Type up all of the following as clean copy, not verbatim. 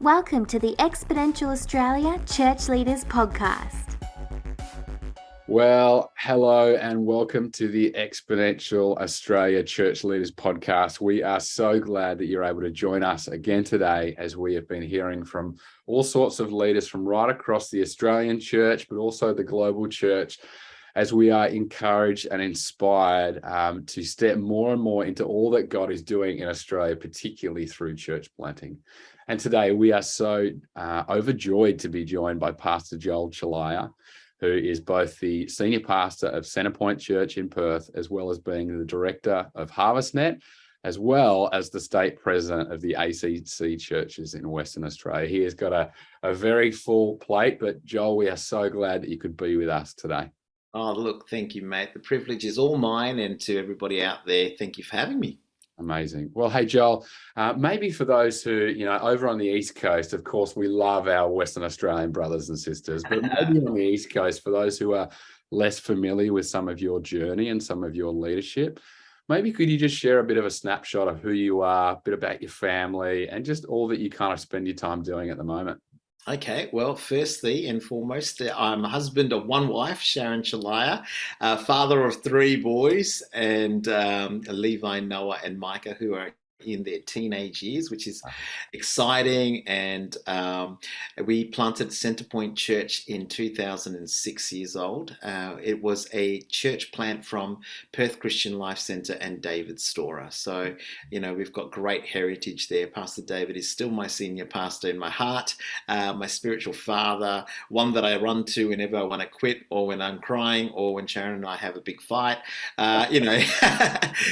Welcome to the Exponential Australia Church Leaders Podcast. Well, hello and welcome to the Exponential Australia Church Leaders Podcast. We are so glad that you're able to join us again today, as we have been hearing from all sorts of leaders from right across the Australian church, but also the global church, as we are encouraged and inspired to step more and more into all that God is doing in Australia, particularly through church planting. And today we are so overjoyed to be joined by Pastor Joel Chelliah, who is both the senior pastor of Centrepoint Church in Perth, as well as being the director of HarvestNet, as well as the state president of the ACC churches in Western Australia. He has got a very full plate, but Joel, we are so glad that you could be with us today. Oh, look, thank you, mate. The privilege is all mine, and to everybody out there, thank you for having me. Amazing. Well, hey, Joel, maybe for those who, over on the East Coast, of course, we love our Western Australian brothers and sisters, but maybe on the East Coast, for those who are less familiar with some of your journey and some of your leadership, maybe could you just share a bit of a snapshot of who you are, a bit about your family, and just all that you kind of spend your time doing at the moment? Okay, well, firstly and foremost, I'm a husband of one wife, Sharon Chelliah, father of three boys, and Levi, Noah, and Micah, who are in their teenage years, which is exciting. And we planted Centrepoint Church in 2006 years old. It was a church plant from Perth Christian Life Centre and David Storer. So, we've got great heritage there. Pastor David is still my senior pastor in my heart, my spiritual father, one that I run to whenever I want to quit, or when I'm crying, or when Sharon and I have a big fight,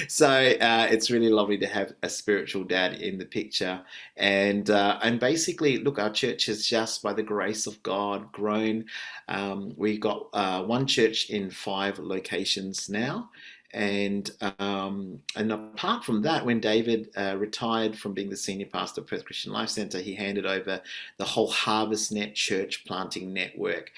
So it's really lovely to have a spiritual dad in the picture, and basically, look, our church has just, by the grace of God, grown. We got one church in 5 locations now. And apart from that, when David retired from being the senior pastor of Perth Christian Life Centre, he handed over the whole HarvestNet church planting network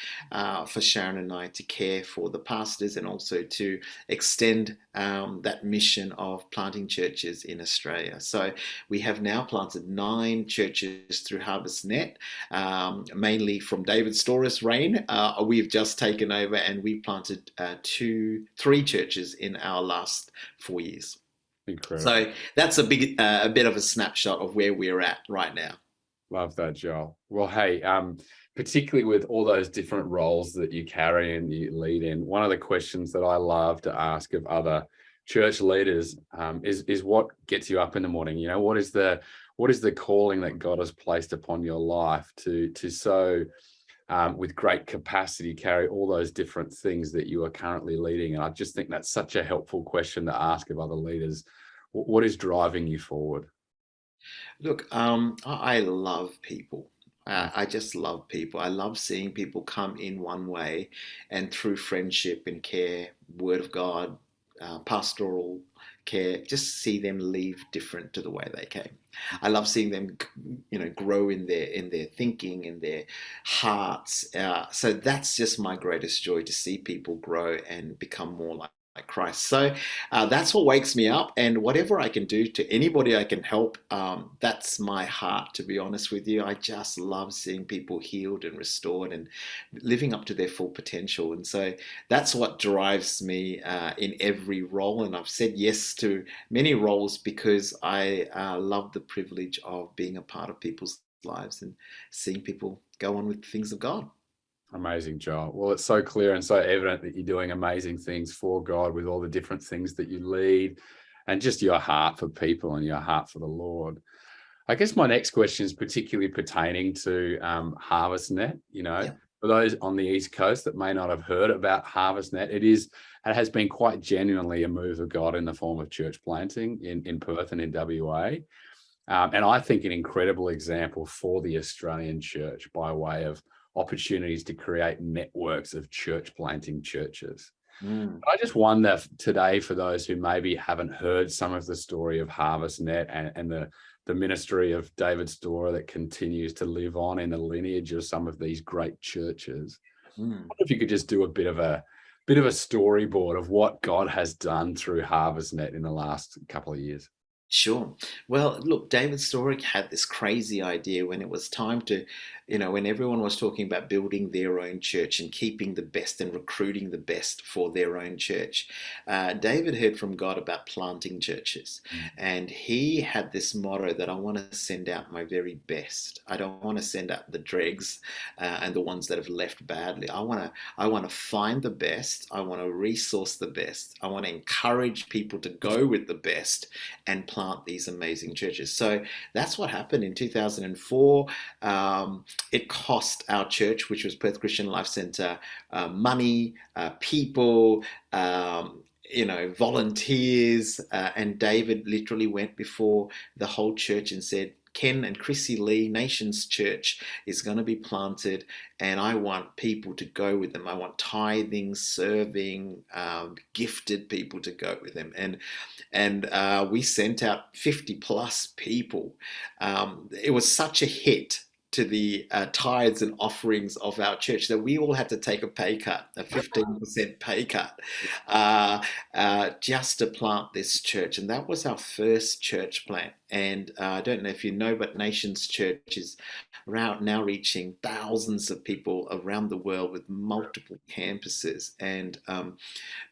for Sharon and I to care for the pastors, and also to extend that mission of planting churches in Australia. So we have now planted 9 churches through HarvestNet, mainly from David Storer's reign. We've just taken over, and we planted 3 churches in our last 4 years. Incredible. So that's a bit of a snapshot of where we're at right now. Love that, Joel. Well, hey, particularly with all those different roles that you carry and you lead in, one of the questions that I love to ask of other church leaders is what gets you up in the morning? What is the calling that God has placed upon your life to so with great capacity carry all those different things that you are currently leading? And I just think that's such a helpful question to ask of other leaders. What is driving you forward? Look, I love people. I just love people. I love seeing people come in one way, and through friendship and care, Word of God, pastoral care, just see them leave different to the way they came. I love seeing them, grow in their thinking, in their hearts. So that's just my greatest joy, to see people grow and become more like Christ. So that's what wakes me up, and whatever I can do to anybody I can help, that's my heart, to be honest with you. I just love seeing people healed and restored and living up to their full potential. And so that's what drives me in every role. And I've said yes to many roles because I love the privilege of being a part of people's lives and seeing people go on with the things of God. Amazing, Joel. Well, it's so clear and so evident that you're doing amazing things for God with all the different things that you lead, and just your heart for people and your heart for the Lord. I guess my next question is particularly pertaining to HarvestNet. For those on the East Coast that may not have heard about HarvestNet, it has been quite genuinely a move of God in the form of church planting in Perth and in WA. And I think an incredible example for the Australian church by way of opportunities to create networks of church planting churches. I just wonder today, for those who maybe haven't heard some of the story of HarvestNet and the ministry of David Storer that continues to live on in the lineage of some of these great churches. I wonder if you could just do a bit of a storyboard of what God has done through HarvestNet in the last couple of years. Sure. Well, look, David Storek had this crazy idea when it was time to, when everyone was talking about building their own church and keeping the best and recruiting the best for their own church. David heard from God about planting churches, and he had this motto that I want to send out my very best. I don't want to send out the dregs and the ones that have left badly. I want to find the best. I want to resource the best. I want to encourage people to go with the best and plant these amazing churches. So that's what happened in 2004. It cost our church, which was Perth Christian Life Centre, money, people, volunteers. And David literally went before the whole church and said, Ken and Chrissy Lee Nations Church is going to be planted, and I want people to go with them. I want tithing, serving, gifted people to go with them. And we sent out 50 plus people. It was such a hit to the tithes and offerings of our church that we all had to take a pay cut, a 15% pay cut, just to plant this church. And that was our first church plant. And I don't know if you know, but Nations Church is now reaching thousands of people around the world with multiple campuses. And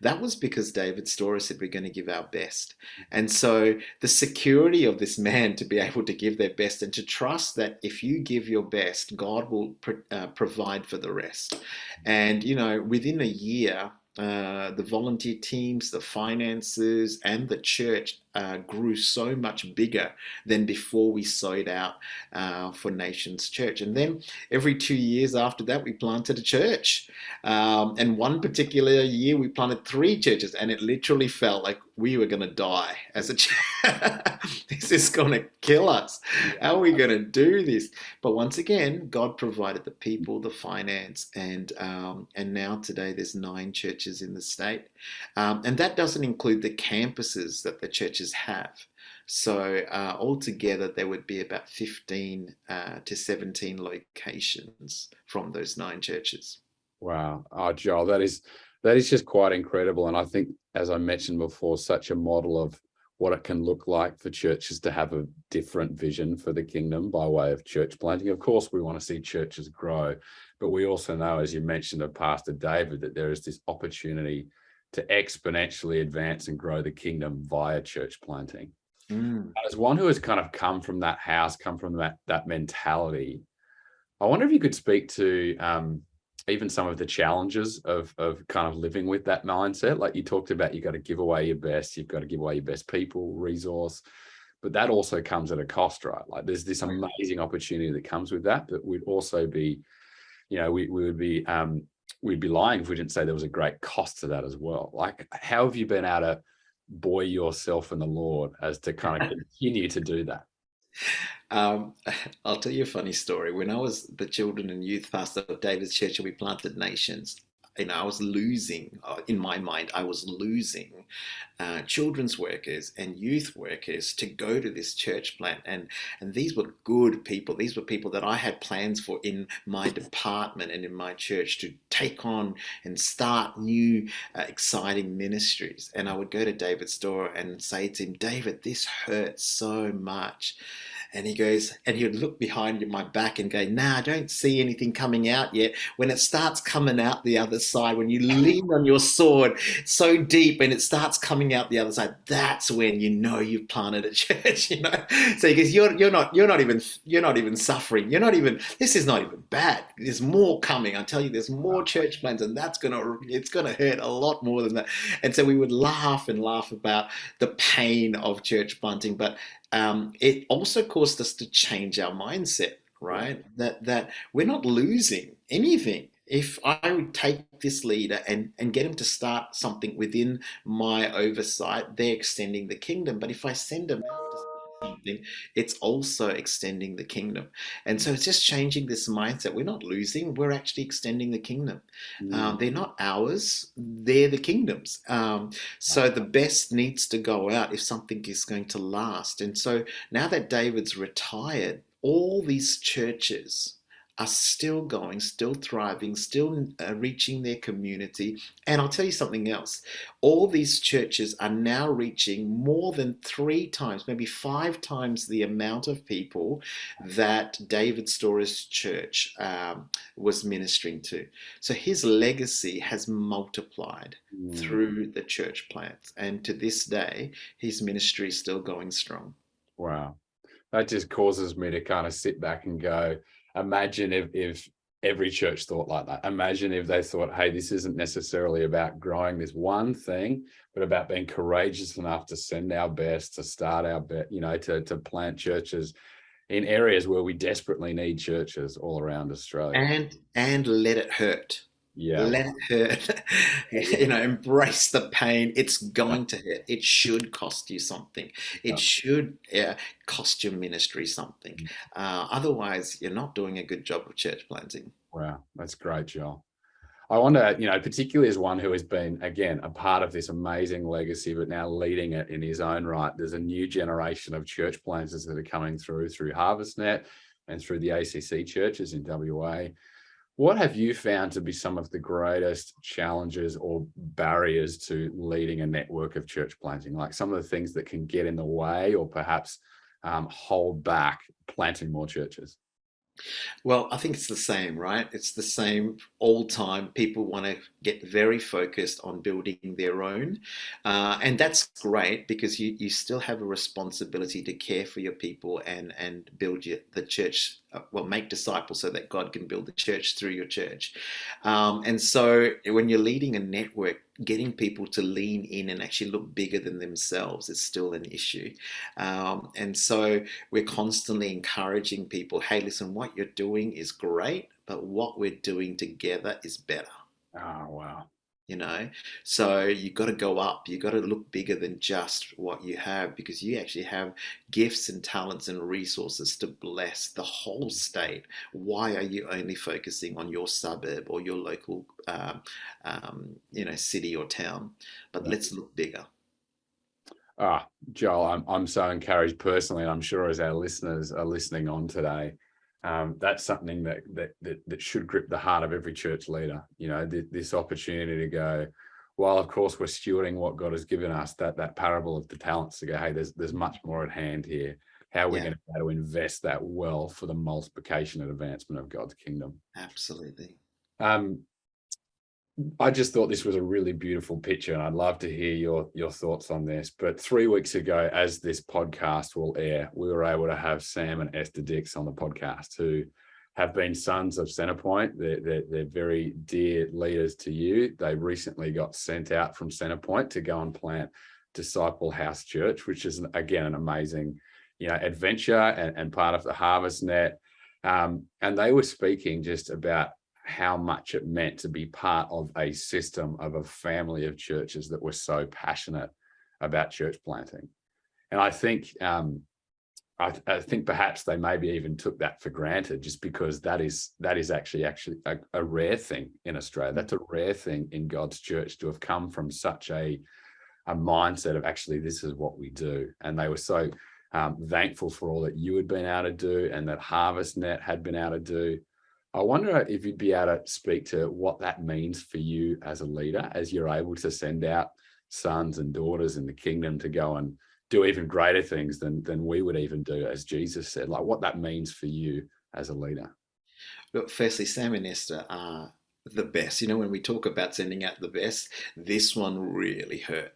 that was because David Storer said we're going to give our best. And so the security of this man to be able to give their best and to trust that if you give your best, God will provide for the rest. And, within a year, the volunteer teams, the finances, and the church grew so much bigger than before we sowed out for Nations Church. And then every 2 years after that, we planted a church. And one particular year, we planted 3 churches, and it literally felt like we were going to die as a church. This is going to kill us. How are we going to do this? But once again, God provided the people, the finance, and now today there's 9 churches in the state. And that doesn't include the campuses that the churches have. So altogether, there would be about 15 to 17 locations from those 9 churches. Wow. Oh, Joel, that is just quite incredible. And I think, as I mentioned before, such a model of what it can look like for churches to have a different vision for the kingdom by way of church planting. Of course, we want to see churches grow, but we also know, as you mentioned of Pastor David, that there is this opportunity to exponentially advance and grow the kingdom via church planting. As one who has kind of come from that house, come from that mentality, I wonder if you could speak to even some of the challenges of kind of living with that mindset. Like you talked about, you got to give away your best, you've got to give away your best people, resource, but that also comes at a cost, right? Like there's this amazing opportunity that comes with that, but we'd also be, we'd be lying if we didn't say there was a great cost to that as well. Like, how have you been able to buoy yourself in the Lord as to kind of continue to do that? I'll tell you a funny story. When I was the children and youth pastor of David's church and we planted Nations, I was losing, in my mind, I was losing children's workers and youth workers to go to this church plant. And these were good people. These were people that I had plans for in my department and in my church to take on and start new exciting ministries. And I would go to David Storer and say to him, David, this hurts so much. And he goes, and he would look behind my back and go, nah, I don't see anything coming out yet. When it starts coming out the other side, when you lean on your sword so deep and it starts coming out the other side, that's when you know you've planted a church, So he goes, you're not even suffering. This is not even bad. There's more coming. I tell you, there's more church plants, and it's gonna hurt a lot more than that. And so we would laugh about the pain of church planting, but it also caused us to change our mindset, right? That we're not losing anything. If I would take this leader and get him to start something within my oversight, they're extending the kingdom. But if I send them out to start something, it's also extending the kingdom. And so it's just changing this mindset. We're not losing, we're actually extending the kingdom. They're not ours, they're the kingdom's. So the best needs to go out if something is going to last. And so now that David's retired, all these churches are still going, still thriving, still reaching their community. And I'll tell you something else. All these churches are now reaching more than 3 times, maybe 5 times the amount of people that David Storer's church was ministering to. So his legacy has multiplied through the church plants. And to this day, his ministry is still going strong. Wow. That just causes me to kind of sit back and go, imagine if every church thought like that. Imagine if they thought, hey, this isn't necessarily about growing this one thing, but about being courageous enough to send our best, to start our best, to plant churches in areas where we desperately need churches all around Australia. And let it hurt. Yeah. Let it hurt. Embrace the pain. It's going to hurt. It should cost you something. It should cost your ministry something. Otherwise, you're not doing a good job of church planting. Wow, that's great, Joel. I wonder, particularly as one who has been, again, a part of this amazing legacy, but now leading it in his own right, there's a new generation of church planters that are coming through HarvestNet and through the ACC churches in WA. What have you found to be some of the greatest challenges or barriers to leading a network of church planting? Like some of the things that can get in the way or perhaps hold back planting more churches? Well, I think it's the same, right? It's the same all time. People want to get very focused on building their own. And that's great because you still have a responsibility to care for your people and build the church, make disciples so that God can build the church through your church. And so when you're leading a network, getting people to lean in and actually look bigger than themselves is still an issue. And so we're constantly encouraging people, hey, listen, what you're doing is great, but what we're doing together is better. Oh, wow. So you've got to go up. You've got to look bigger than just what you have, because you actually have gifts and talents and resources to bless the whole state. Why are you only focusing on your suburb or your local, city or town? But let's look bigger. Joel, I'm so encouraged personally, and I'm sure as our listeners are listening on today, that's something that should grip the heart of every church leader. This opportunity to go, while of course we're stewarding what God has given us, that parable of the talents, to go, hey, there's much more at hand here. How are we going to be able to invest that well for the multiplication and advancement of God's kingdom? Absolutely. I just thought this was a really beautiful picture, and I'd love to hear your thoughts on this. But 3 weeks ago, as this podcast will air, we were able to have Sam and Esther Dix on the podcast, who have been sons of Centrepoint. They're very dear leaders to you. They recently got sent out from Centrepoint to go and plant Disciple House Church, which is, again, an amazing adventure and part of the HarvestNet. And they were speaking just about how much it meant to be part of a system of a family of churches that were so passionate about church planting. And I think I think perhaps they maybe even took that for granted, just because that is actually a rare thing in Australia. That's a rare thing in God's church, to have come from such a mindset of actually this is what we do. And they were so thankful for all that you had been able to do and that HarvestNet had been able to do. I wonder if you'd be able to speak to what that means for you as a leader, as you're able to send out sons and daughters in the kingdom to go and do even greater things than we would even do, as Jesus said, like what that means for you as a leader. Look, firstly, Sam and Esther are the best. When we talk about sending out the best, this one really hurt.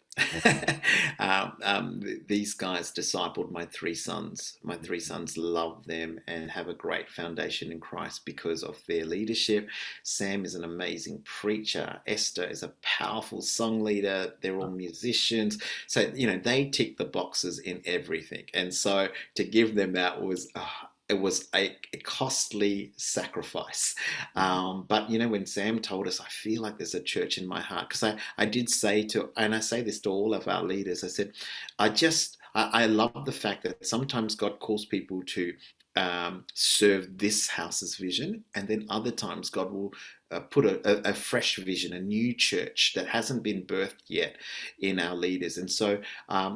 These guys discipled my 3 sons. My 3 sons love them and have a great foundation in Christ because of their leadership. Sam is an amazing preacher. Esther is a powerful song leader. They're all musicians. So, they tick the boxes in everything. And so to give them that was... it was a costly sacrifice. But, when Sam told us, I feel like there's a church in my heart, because I did say and I say this to all of our leaders, I said, I love the fact that sometimes God calls people to serve this house's vision, and then other times God will put a fresh vision, a new church that hasn't been birthed yet in our leaders. And so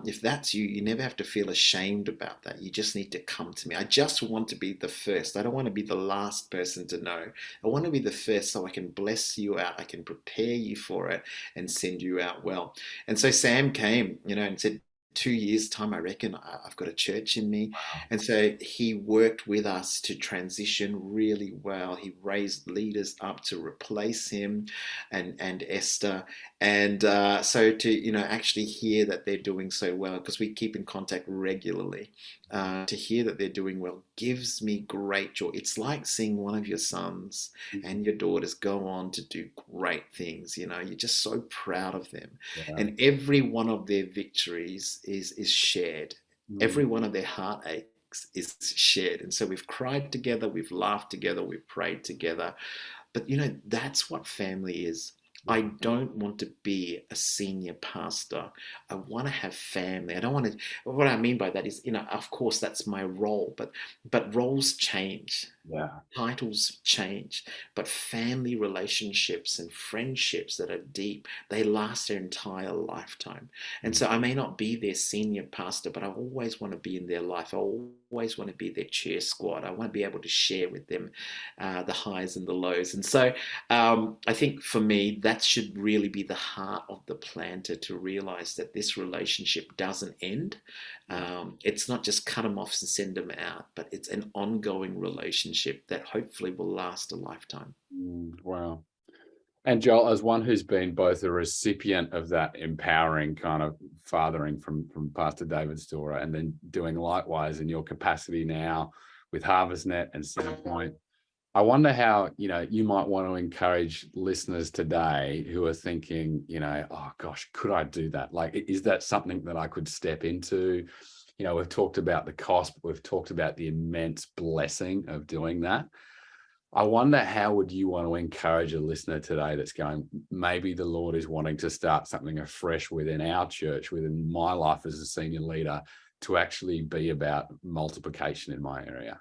if that's you, you never have to feel ashamed about that. You just need to come to me. I just want to be the first. I don't want to be the last person to know. I want to be the first so I can bless you out. I can prepare you for it and send you out well. And so Sam came, and said, 2 years' time, I reckon I've got a church in me. And so he worked with us to transition really well. He raised leaders up to replace him and Esther. And so to, actually hear that they're doing so well, because we keep in contact regularly, to hear that they're doing well gives me great joy. It's like seeing one of your sons and your daughters go on to do great things. You're just so proud of them. Yeah. And every one of their victories is shared. Every one of their heartaches is shared. And so we've cried together, we've laughed together, we've prayed together. But that's what family is. I don't want to be a senior pastor. I want to have family. I don't want to. What I mean by that is, of course, that's my role, but roles change. Yeah. Titles change, but family relationships and friendships that are deep, they last their entire lifetime. And so I may not be their senior pastor, but I always want to be in their life. I always want to be their cheer squad. I want to be able to share with them the highs and the lows. And so I think for me, that should really be the heart of the planter, to realize that this relationship doesn't end. It's not just cut them off and send them out, but it's an ongoing relationship that hopefully will last a lifetime. Wow. And Joel, as one who's been both a recipient of that empowering kind of fathering from Pastor David's daughter, and then doing likewise in your capacity now with HarvestNet and Centrepoint, I wonder how, you might want to encourage listeners today who are thinking, oh gosh, could I do that? Like, is that something that I could step into? We've talked about the cost, but we've talked about the immense blessing of doing that. I wonder, how would you want to encourage a listener today that's going, maybe the Lord is wanting to start something afresh within our church, within my life as a senior leader, to actually be about multiplication in my area?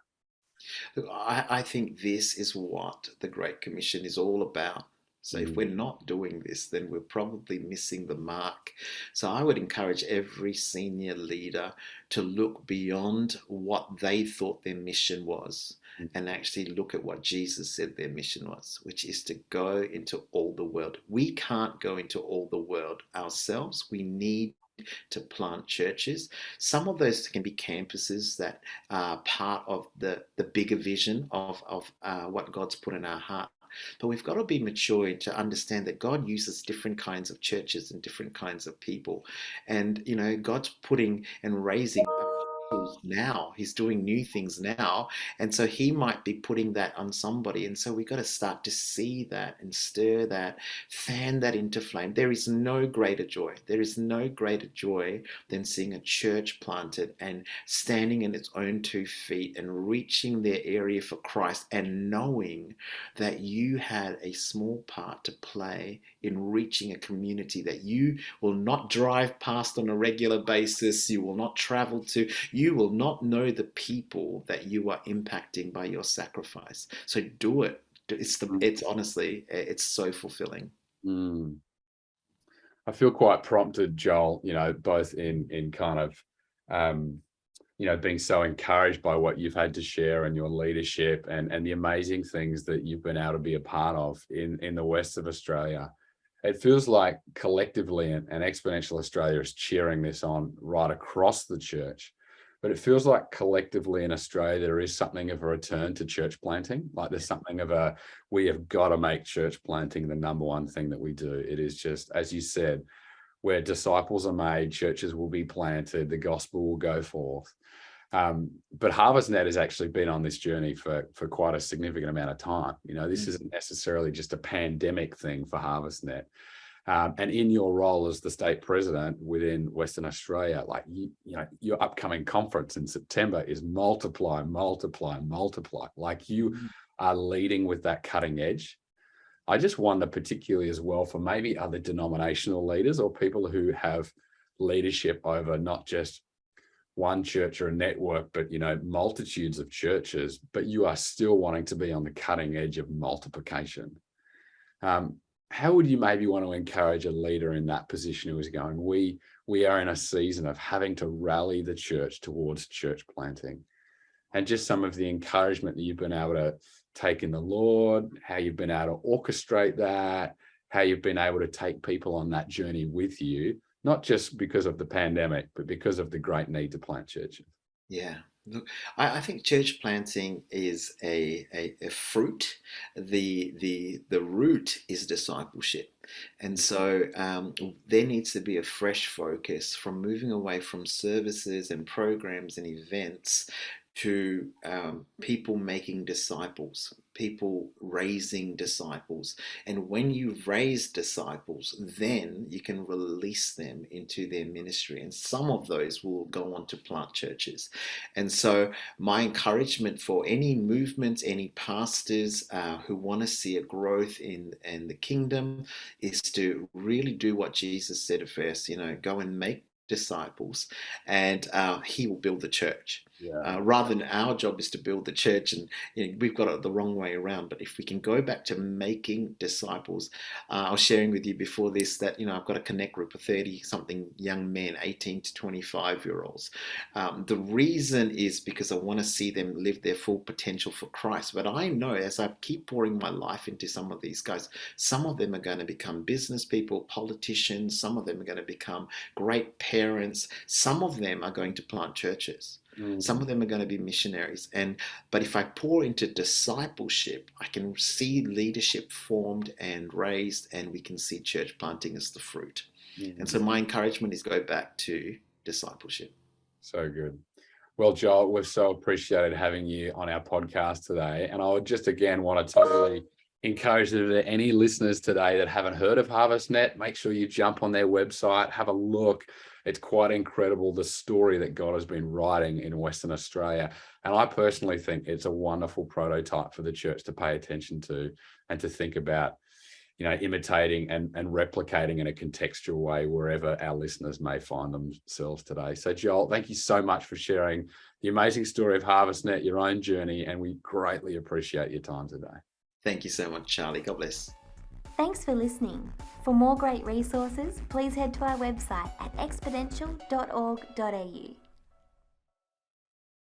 Look, I think this is what the Great Commission is all about. So if we're not doing this, then we're probably missing the mark. So I would encourage every senior leader to look beyond what they thought their mission was and actually look at what Jesus said their mission was, which is to go into all the world. We can't go into all the world ourselves. We need to plant churches. Some of those can be campuses that are part of the bigger vision of what God's put in our heart. But we've got to be mature to understand that God uses different kinds of churches and different kinds of people. And, God's putting and raising now. He's doing new things now. And so he might be putting that on somebody. And so we've got to start to see that and stir that, fan that into flame. There is no greater joy. There is no greater joy than seeing a church planted and standing in its own 2 feet and reaching their area for Christ, and knowing that you had a small part to play in reaching a community that you will not drive past on a regular basis. You will not travel to. You will not know the people that you are impacting by your sacrifice. So do it. It's honestly, it's so fulfilling. I feel quite prompted, Joel, both in kind of, being so encouraged by what you've had to share and your leadership and the amazing things that you've been able to be a part of in the west of Australia. It feels like collectively, and Exponential Australia is cheering this on right across the church, but it feels like collectively in Australia, there is something of a return to church planting. Like there's something of we have got to make church planting the number one thing that we do. It is just, as you said, where disciples are made, churches will be planted, the gospel will go forth. But HarvestNet has actually been on this journey for quite a significant amount of time. This isn't necessarily just a pandemic thing for HarvestNet. And in your role as the state president within Western Australia, like your upcoming conference in September is multiply. Like you are leading with that cutting edge. I just wonder particularly as well for maybe other denominational leaders or people who have leadership over not just one church or a network, but, multitudes of churches, but you are still wanting to be on the cutting edge of multiplication. How would you maybe want to encourage a leader in that position who is going, we are in a season of having to rally the church towards church planting, and just some of the encouragement that you've been able to take in the Lord, how you've been able to orchestrate that, how you've been able to take people on that journey with you, not just because of the pandemic, but because of the great need to plant churches? Yeah. Look, I think church planting is a fruit. The root is discipleship. And so there needs to be a fresh focus from moving away from services and programs and events to people making disciples, people raising disciples. And when you raise disciples, then you can release them into their ministry. And some of those will go on to plant churches. And so my encouragement for any movements, any pastors who want to see a growth in the kingdom is to really do what Jesus said at first, go and make disciples, and he will build the church. Yeah. Rather than our job is to build the church, and we've got it the wrong way around. But if we can go back to making disciples, I was sharing with you before this that I've got a connect group of 30-something young men, 18 to 25-year-olds. The reason is because I want to see them live their full potential for Christ. But I know as I keep pouring my life into some of these guys, some of them are going to become business people, politicians. Some of them are going to become great parents. Some of them are going to plant churches. Some of them are going to be missionaries. But if I pour into discipleship, I can see leadership formed and raised, and we can see church planting as the fruit. And so my encouragement is go back to discipleship. So good. Well, Joel, we've so appreciated having you on our podcast today. And I would just again want to totally encourage any listeners today that haven't heard of HarvestNet, make sure you jump on their website, have a look. It's quite incredible, the story that God has been writing in Western Australia. And I personally think it's a wonderful prototype for the church to pay attention to and to think about, imitating and replicating in a contextual way wherever our listeners may find themselves today. So Joel, thank you so much for sharing the amazing story of HarvestNet, your own journey, and we greatly appreciate your time today. Thank you so much, Charlie. God bless. Thanks for listening. For more great resources, please head to our website at exponential.org.au.